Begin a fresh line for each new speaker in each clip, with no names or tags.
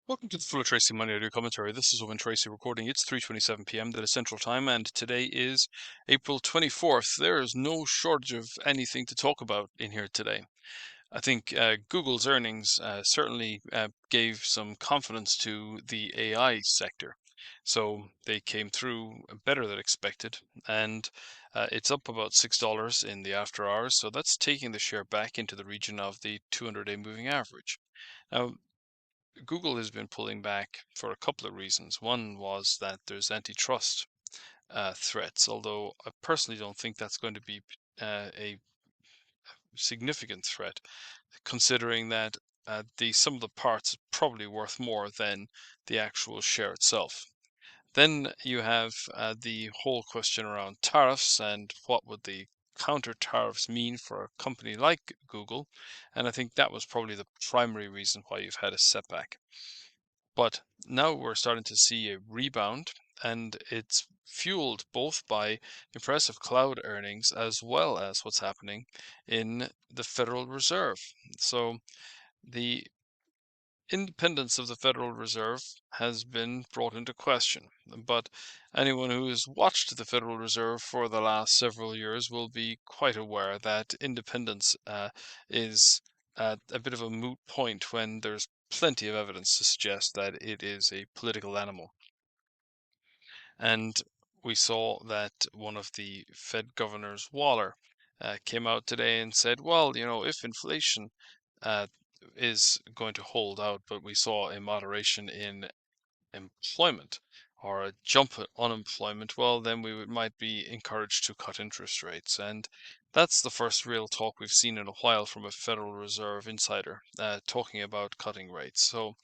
Welcome to the Full of Tracy Money Audio Commentary. This is Owen Tracy recording. It's 3:27 p.m. that is Central Time, and today is April 24th. There is no shortage of anything to talk about in here today. I think Google's earnings certainly gave some confidence to the AI sector. So they came through better than expected, and it's up about $6 in the after hours. So that's taking the share back into the region of the 200-day moving average. Now, Google has been pulling back for a couple of reasons. One was that there's antitrust threats, although I personally don't think that's going to be a significant threat, considering that the sum of the parts is probably worth more than the actual share itself. Then you have the whole question around tariffs and what would the counter tariffs mean for a company like Google, and I think that was probably the primary reason why you've had a setback. But now we're starting to see a rebound, and it's fueled both by impressive cloud earnings as well as what's happening in the Federal Reserve. So the independence of the Federal Reserve has been brought into question. But anyone who has watched the Federal Reserve for the last several years will be quite aware that independence is a bit of a moot point when there's plenty of evidence to suggest that it is a political animal. And we saw that one of the Fed governors, Waller, came out today and said, well, if inflation uh, is going to hold out, but we saw a moderation in employment or a jump in unemployment, well, then might be encouraged to cut interest rates. And that's the first real talk we've seen in a while from a Federal Reserve insider talking about cutting rates. So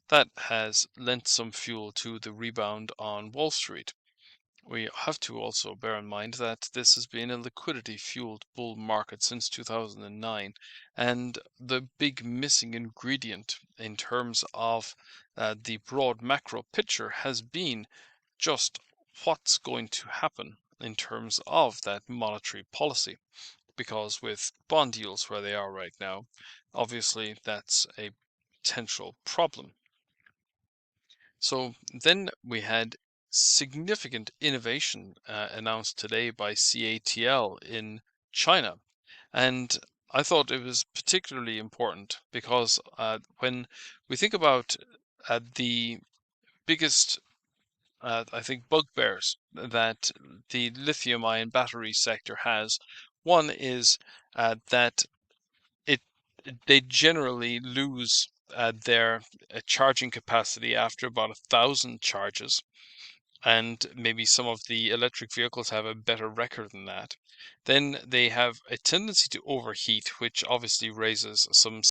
that has lent some fuel to the rebound on Wall Street. We have to also bear in mind that this has been a liquidity-fueled bull market since 2009, and the big missing ingredient in terms of the broad macro picture has been just what's going to happen in terms of that monetary policy. Because with bond yields where they are right now, obviously that's a potential problem. So then we had significant innovation announced today by CATL in China. And I thought it was particularly important because when we think about the biggest, I think, bugbears that the lithium ion battery sector has, one is that it they generally lose their charging capacity after about 1,000 charges, and maybe some of the electric vehicles have a better record than that. Then they have a tendency to overheat, which obviously raises some